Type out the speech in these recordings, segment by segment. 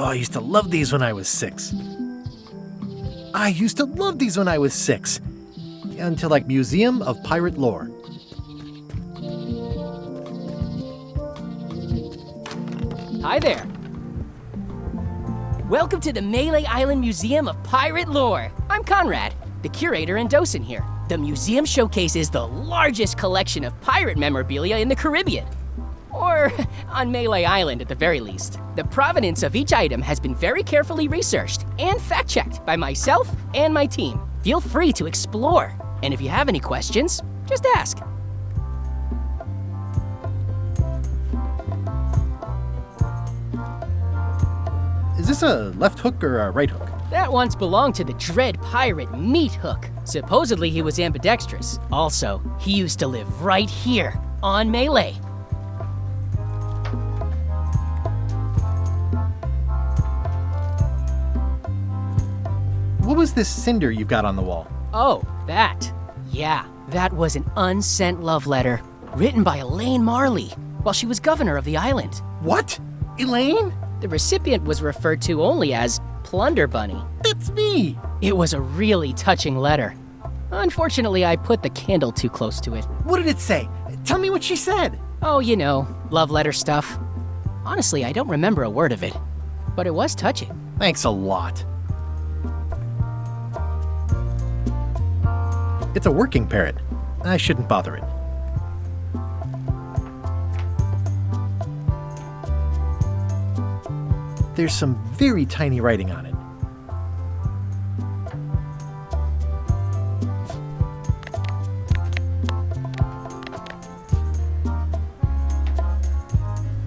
Oh, I used to love these when I was 6. Until like Museum of Pirate Lore. Hi there. Welcome to the Mêlée Island Museum of Pirate Lore. I'm Conrad, the curator and docent here. The museum showcases the largest collection of pirate memorabilia in the Caribbean. Or on Mêlée Island at the very least. The provenance of each item has been very carefully researched and fact-checked by myself and my team. Feel free to explore. And if you have any questions, just ask. Is this a left hook or a right hook? That once belonged to the dread pirate Meat Hook. Supposedly he was ambidextrous. Also, he used to live right here on Mêlée. What was this cinder you've got on the wall? Oh, that. Yeah, that was an unsent love letter written by Elaine Marley while she was governor of the island. What? Elaine? The recipient was referred to only as Plunder Bunny. That's me! It was a really touching letter. Unfortunately, I put the candle too close to it. What did it say? Tell me what she said. Oh, you know, love letter stuff. Honestly, I don't remember a word of it, but it was touching. Thanks a lot. It's a working parrot. I shouldn't bother it. There's some very tiny writing on it.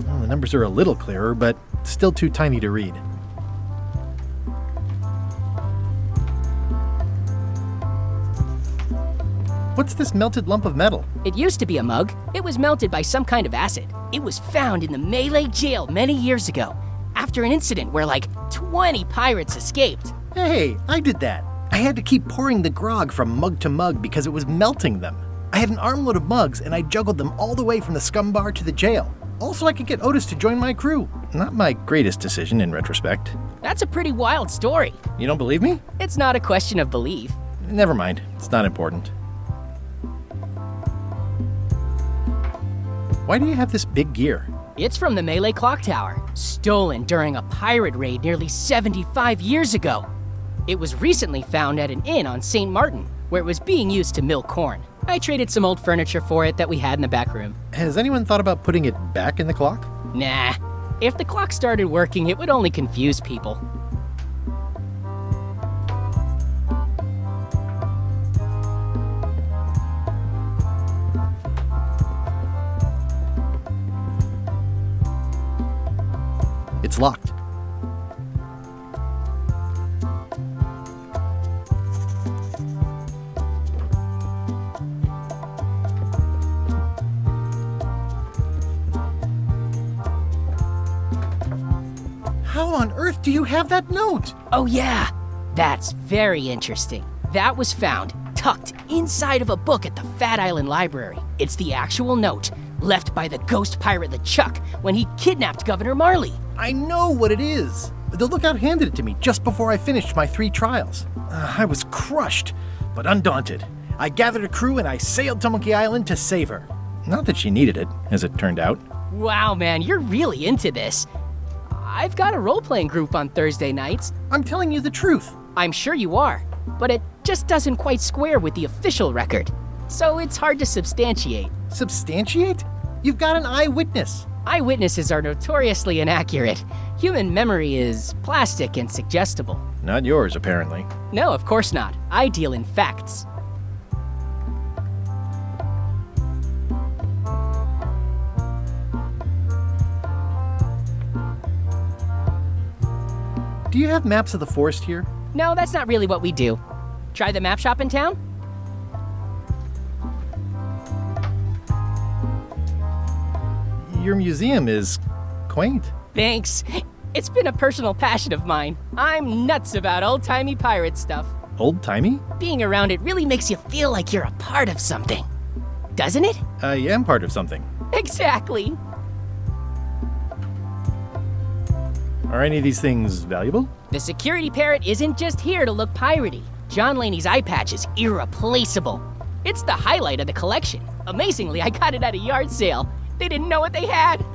Well, the numbers are a little clearer, but still too tiny to read. What's this melted lump of metal? It used to be a mug. It was melted by some kind of acid. It was found in the Mêlée jail many years ago, after an incident where like 20 pirates escaped. Hey, I did that. I had to keep pouring the grog from mug to mug because it was melting them. I had an armload of mugs and I juggled them all the way from the scum bar to the jail. Also, I could get Otis to join my crew. Not my greatest decision in retrospect. That's a pretty wild story. You don't believe me? It's not a question of belief. Never mind. It's not important. Why do you have this big gear? It's from the Mêlée clock tower, stolen during a pirate raid nearly 75 years ago. It was recently found at an inn on St. Martin, where it was being used to mill corn. I traded some old furniture for it that we had in the back room. Has anyone thought about putting it back in the clock? Nah. If the clock started working, it would only confuse people. It's locked. How on earth do you have that note? Oh yeah, that's very interesting. That was found tucked inside of a book at the Fat Island Library. It's the actual note left by the ghost pirate LeChuck when he kidnapped Governor Marley. I know what it is. The lookout handed it to me just before I finished my 3 trials. I was crushed, but undaunted. I gathered a crew and I sailed to Monkey Island to save her. Not that she needed it, as it turned out. Wow, man, you're really into this. I've got a role-playing group on Thursday nights. I'm telling you the truth. I'm sure you are, but it just doesn't quite square with the official record. So it's hard to substantiate. Substantiate? You've got an eyewitness. Eyewitnesses are notoriously inaccurate. Human memory is plastic and suggestible. Not yours, apparently. No, of course not. I deal in facts. Do you have maps of the forest here? No, that's not really what we do. Try the map shop in town? Your museum is quaint. Thanks. It's been a personal passion of mine. I'm nuts about old-timey pirate stuff. Old-timey? Being around it really makes you feel like you're a part of something. Doesn't it? I am part of something. Exactly. Are any of these things valuable? The security parrot isn't just here to look piratey. John Laney's eye patch is irreplaceable. It's the highlight of the collection. Amazingly, I got it at a yard sale. They didn't know what they had.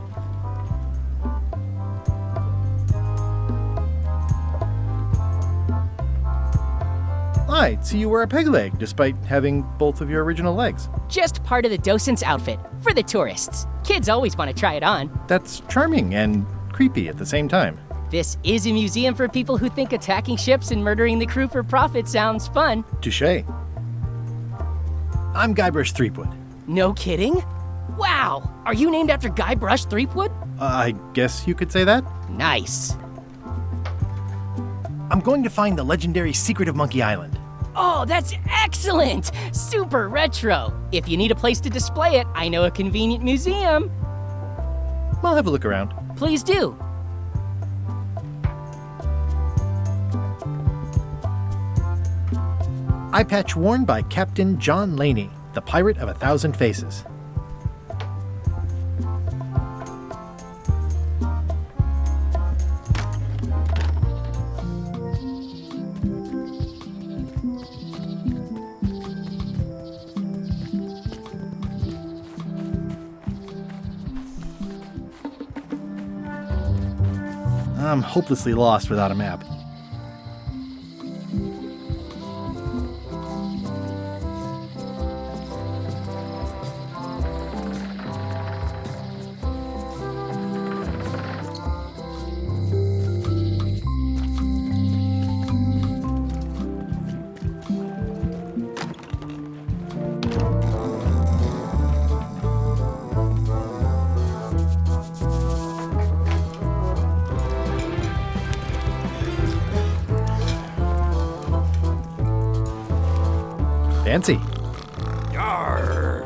I'd see you wear a peg leg despite having both of your original legs. Just part of the docent's outfit for the tourists. Kids always want to try it on. That's charming and creepy at the same time. This is a museum for people who think attacking ships and murdering the crew for profit sounds fun. Touché. I'm Guybrush Threepwood. No kidding? Wow, are you named after Guybrush Threepwood? I guess you could say that. Nice. I'm going to find the legendary secret of Monkey Island. Oh, that's excellent! Super retro. If you need a place to display it, I know a convenient museum. I'll have a look around. Please do. Eye patch worn by Captain John Laney, the pirate of 1,000 faces. I'm hopelessly lost without a map. Fancy. Yarr.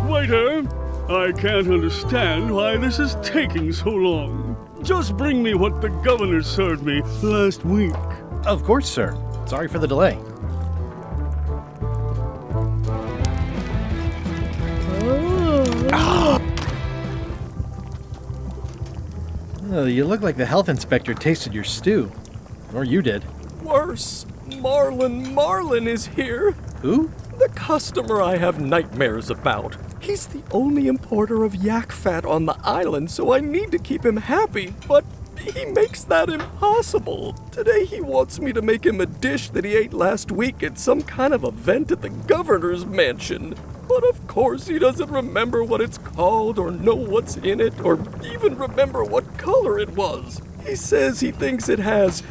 Waiter, I can't understand why this is taking so long. Just bring me what the governor served me last week. Of course, sir. Sorry for the delay. Oh, you look like the health inspector tasted your stew. Or you did. Worse, Marlin is here. Who? The customer I have nightmares about. He's the only importer of yak fat on the island, so I need to keep him happy, but he makes that impossible. Today he wants me to make him a dish that he ate last week at some kind of event at the governor's mansion. But of course he doesn't remember what it's called or know what's in it or even remember what color it was. He says he thinks it has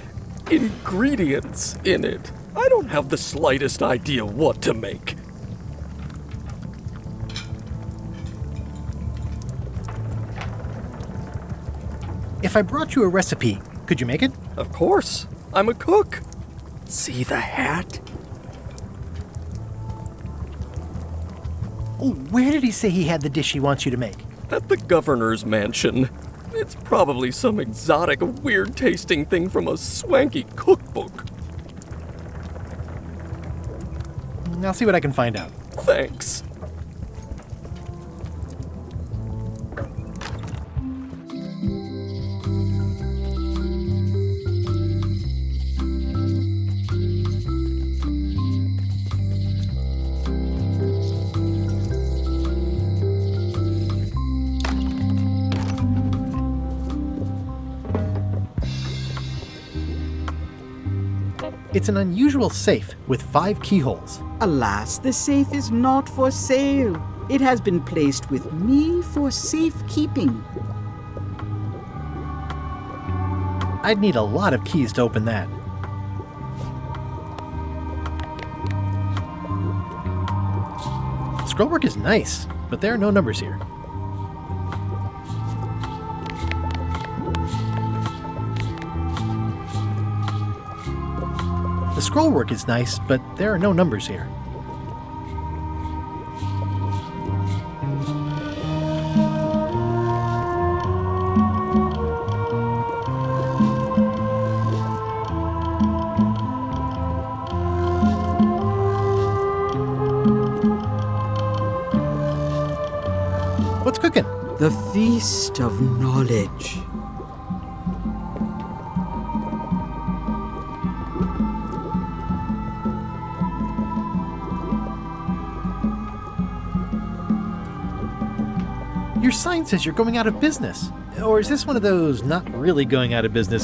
ingredients in it. I don't have the slightest idea what to make. If I brought you a recipe, could you make it? Of course. I'm a cook. See the hat? Oh, where did he say he had the dish he wants you to make? At the governor's mansion. It's probably some exotic, weird-tasting thing from a swanky cookbook. I'll see what I can find out. Thanks. It's an unusual safe with 5 keyholes. Alas, the safe is not for sale. It has been placed with me for safekeeping. I'd need a lot of keys to open that. Scrollwork is nice, but there are no numbers here. The scrollwork is nice, but there are no numbers here. The feast of knowledge. Your sign says you're going out of business. Or is this one of those not really going out of business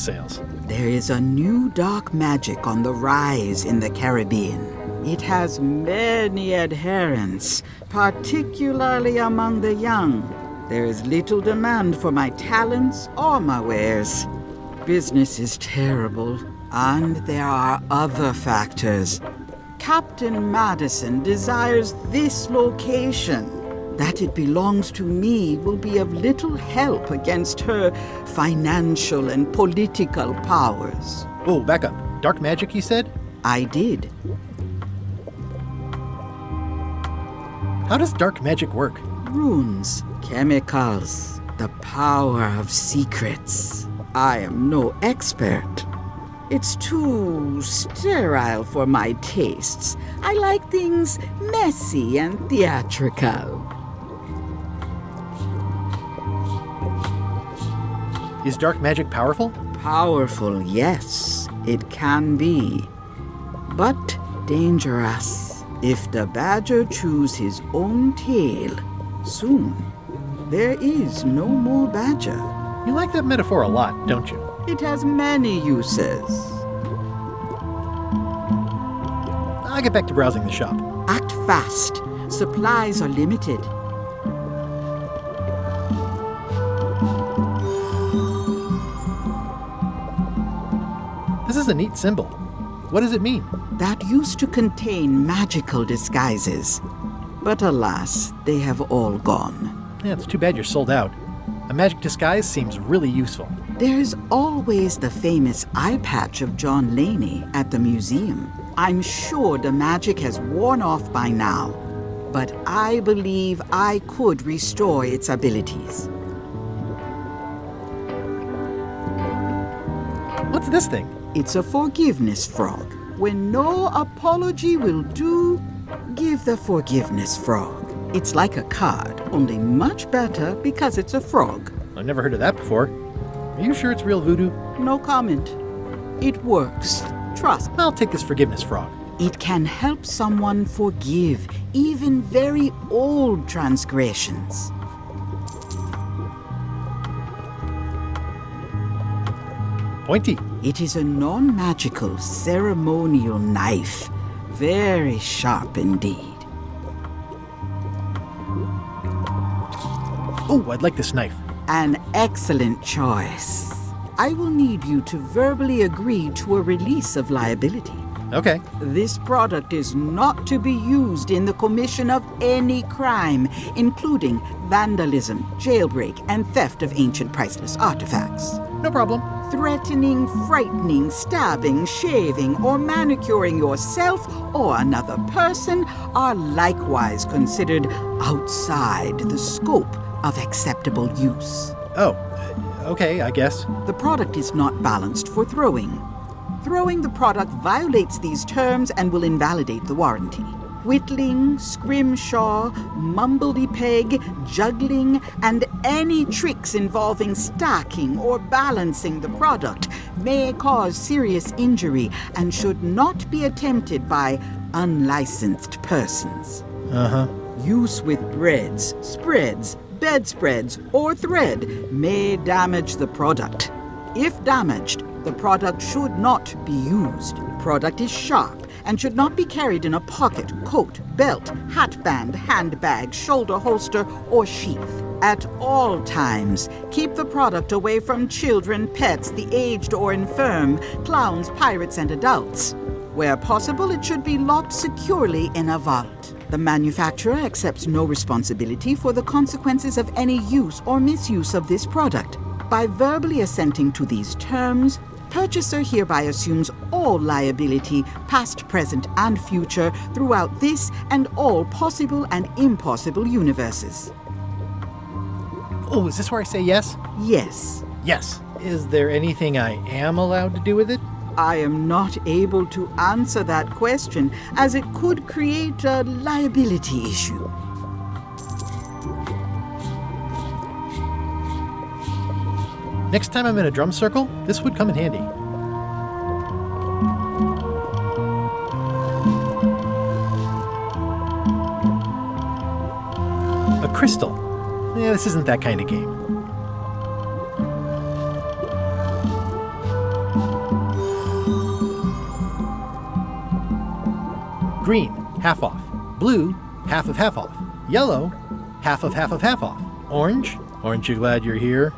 sales? There is a new dark magic on the rise in the Caribbean. It has many adherents, particularly among the young. There is little demand for my talents or my wares. Business is terrible, and there are other factors. Captain Madison desires this location. That it belongs to me will be of little help against her financial and political powers. Oh, back up. Dark magic, you said? I did. How does dark magic work? Runes, chemicals, the power of secrets. I am no expert. It's too sterile for my tastes. I like things messy and theatrical. Is dark magic powerful? Powerful, yes, it can be. But dangerous. If the badger chews his own tail, soon there is no more badger. You like that metaphor a lot, don't you? It has many uses. I'll get back to browsing the shop. Act fast. Supplies are limited. This is a neat symbol. What does it mean? That used to contain magical disguises. But alas, they have all gone. Yeah, it's too bad you're sold out. A magic disguise seems really useful. There's always the famous eye patch of John Laney at the museum. I'm sure the magic has worn off by now, but I believe I could restore its abilities. What's this thing? It's a forgiveness frog. When no apology will do, give the forgiveness frog. It's like a card, only much better because it's a frog. I've never heard of that before. Are you sure it's real voodoo? No comment. It works. Trust. I'll take this forgiveness frog. It can help someone forgive even very old transgressions. Pointy. It is a non-magical ceremonial knife. Very sharp indeed. Oh, I'd like this knife. An excellent choice. I will need you to verbally agree to a release of liability. Okay. This product is not to be used in the commission of any crime, including vandalism, jailbreak, and theft of ancient priceless artifacts. No problem. Threatening, frightening, stabbing, shaving, or manicuring yourself or another person are likewise considered outside the scope of acceptable use. Oh, okay, I guess. The product is not balanced for throwing. Throwing the product violates these terms and will invalidate the warranty. Whittling, scrimshaw, mumbledy-peg, juggling, and any tricks involving stacking or balancing the product may cause serious injury and should not be attempted by unlicensed persons. Uh-huh. Use with breads, spreads, bedspreads, or thread may damage the product. If damaged, the product should not be used. Product is sharp and should not be carried in a pocket, coat, belt, hatband, handbag, shoulder holster, or sheath. At all times, keep the product away from children, pets, the aged or infirm, clowns, pirates, and adults. Where possible, it should be locked securely in a vault. The manufacturer accepts no responsibility for the consequences of any use or misuse of this product. By verbally assenting to these terms, purchaser hereby assumes all liability, past, present, and future, throughout this and all possible and impossible universes. Oh, is this where I say yes? Yes. Yes. Is there anything I am allowed to do with it? I am not able to answer that question, as it could create a liability issue. Next time I'm in a drum circle, this would come in handy. A crystal. Yeah, this isn't that kind of game. Green, half off. Blue, half of half off. Yellow, half of half of half off. Orange, aren't you glad you're here?